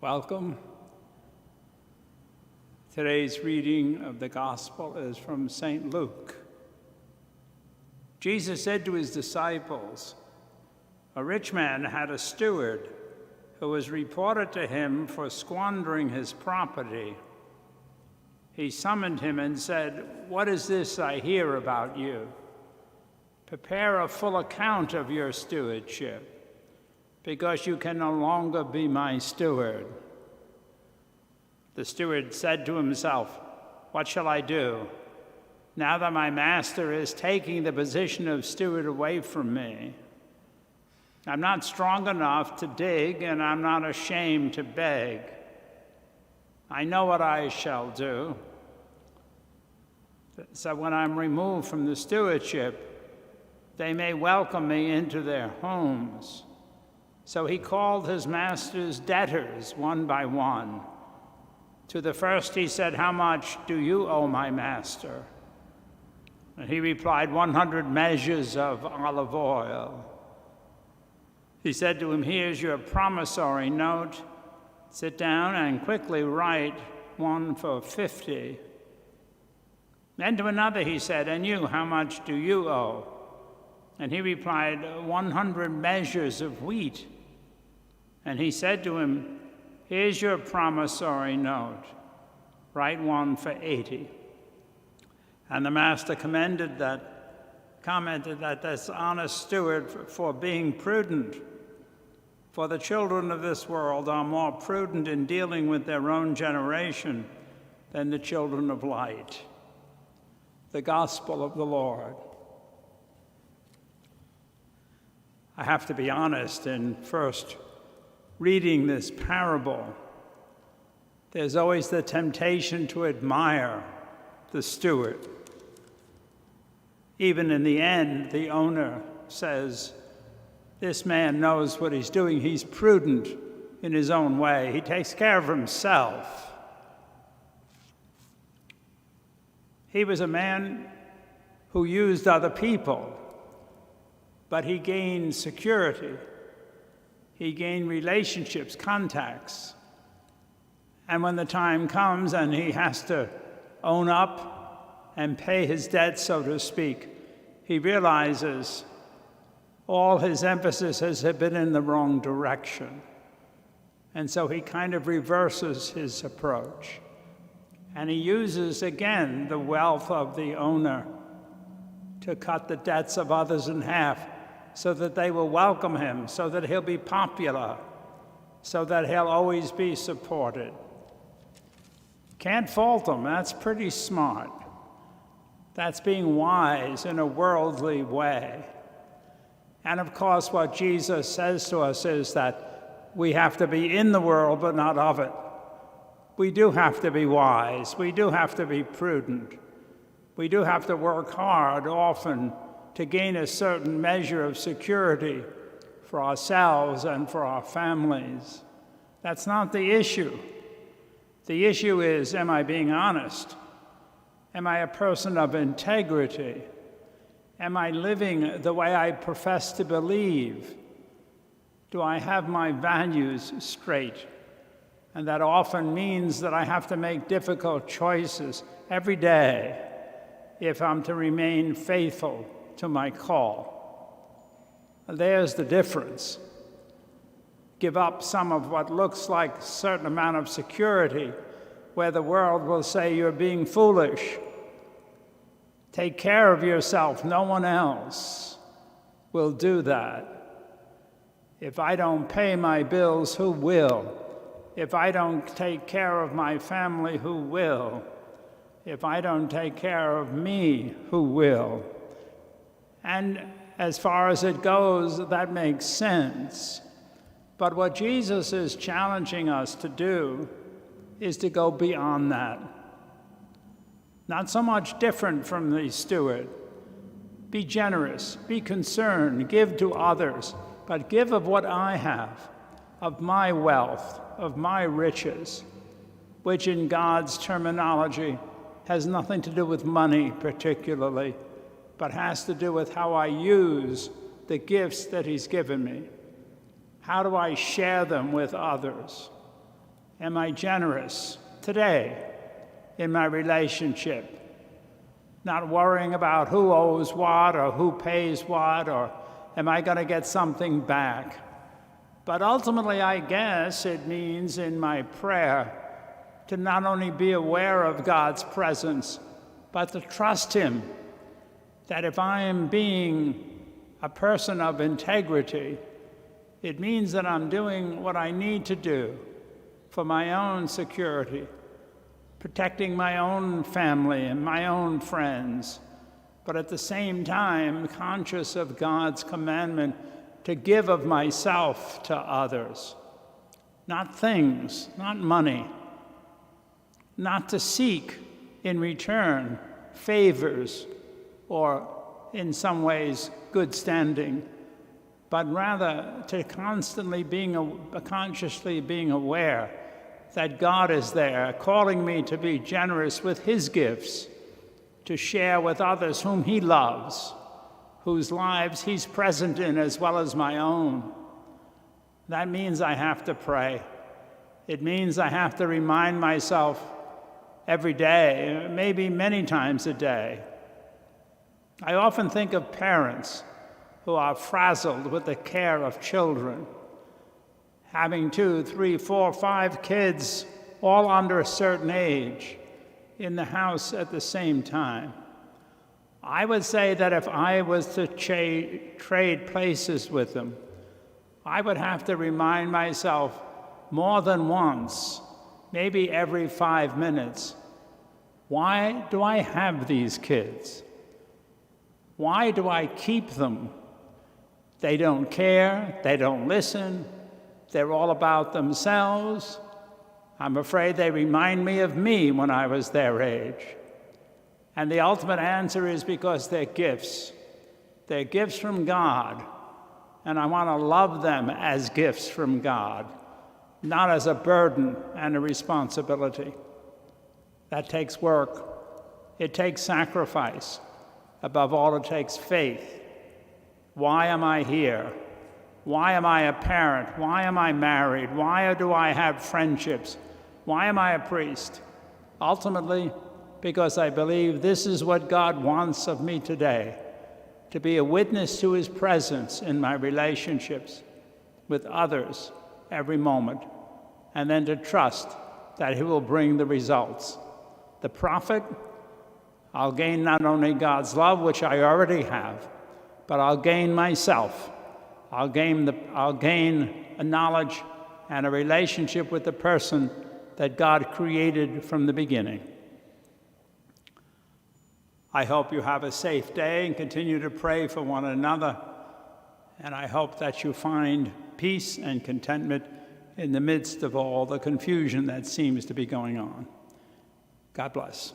Welcome. Today's reading of the Gospel is from St. Luke. Jesus said to his disciples, "A rich man had a steward who was reported to him for squandering his property. He summoned him and said, 'What is this I hear about you? Prepare a full account of your stewardship, because you can no longer be my steward.' The steward said to himself, 'What shall I do, now that my master is taking the position of steward away from me? I'm not strong enough to dig, and I'm not ashamed to beg. I know what I shall do, so when I'm removed from the stewardship, they may welcome me into their homes.' So he called his master's debtors one by one. To the first he said, 'How much do you owe my master?' And he replied, 100 measures of olive oil. He said to him, 'Here's your promissory note. Sit down and quickly write one for 50. Then to another he said, 'And you, how much do you owe?' And he replied, 100 measures of wheat. And he said to him, 'Here's your promissory note. Write one for 80. And the master commented that this honest steward for being prudent. For the children of this world are more prudent in dealing with their own generation than the children of light.'" The Gospel of the Lord. I have to be honest, in first reading this parable, there's always the temptation to admire the steward. Even in the end, the owner says, "This man knows what he's doing. He's prudent in his own way. He takes care of himself." He was a man who used other people, but he gained security. He gained relationships, contacts. And when the time comes and he has to own up and pay his debt, so to speak, he realizes all his emphasis has been in the wrong direction. And so he kind of reverses his approach. And he uses, again, the wealth of the owner to cut the debts of others in half, so that they will welcome him, so that he'll be popular, so that he'll always be supported. Can't fault him. That's pretty smart. That's being wise in a worldly way. And of course, what Jesus says to us is that we have to be in the world, but not of it. We do have to be wise. We do have to be prudent. We do have to work hard often to gain a certain measure of security for ourselves and for our families. That's not the issue. The issue is, am I being honest? Am I a person of integrity? Am I living the way I profess to believe? Do I have my values straight? And that often means that I have to make difficult choices every day if I'm to remain faithful to my call. There's the difference. Give up some of what looks like a certain amount of security, where the world will say you're being foolish. Take care of yourself. No one else will do that. If I don't pay my bills, who will? If I don't take care of my family, who will? If I don't take care of me, who will? And as far as it goes, that makes sense. But what Jesus is challenging us to do is to go beyond that. Not so much different from the steward. Be generous, be concerned, give to others, but give of what I have, of my wealth, of my riches, which in God's terminology has nothing to do with money particularly, but has to do with how I use the gifts that he's given me. How do I share them with others? Am I generous today in my relationship? Not worrying about who owes what or who pays what, or am I going to get something back? But ultimately, I guess it means in my prayer to not only be aware of God's presence, but to trust Him, that if I am being a person of integrity, it means that I'm doing what I need to do for my own security, protecting my own family and my own friends, but at the same time conscious of God's commandment to give of myself to others. Not things, not money, not to seek in return favors or in some ways good standing, but rather to consciously being aware that God is there, calling me to be generous with His gifts, to share with others whom He loves, whose lives He's present in as well as my own. That means I have to pray. It means I have to remind myself every day, maybe many times a day. I often think of parents who are frazzled with the care of children, having 2, 3, 4, 5 kids, all under a certain age, in the house at the same time. I would say that if I was to trade places with them, I would have to remind myself more than once, maybe every 5 minutes, why do I have these kids? Why do I keep them? They don't care, they don't listen, they're all about themselves. I'm afraid they remind me of me when I was their age. And the ultimate answer is because they're gifts. They're gifts from God, and I want to love them as gifts from God, not as a burden and a responsibility. That takes work. It takes sacrifice. Above all, it takes faith. Why am I here? Why am I a parent? Why am I married? Why do I have friendships? Why am I a priest? Ultimately, because I believe this is what God wants of me today, to be a witness to His presence in my relationships with others every moment, and then to trust that He will bring the results. The profit, I'll gain not only God's love, which I already have, but I'll gain myself. I'll gain a knowledge and a relationship with the person that God created from the beginning. I hope you have a safe day and continue to pray for one another. And I hope that you find peace and contentment in the midst of all the confusion that seems to be going on. God bless.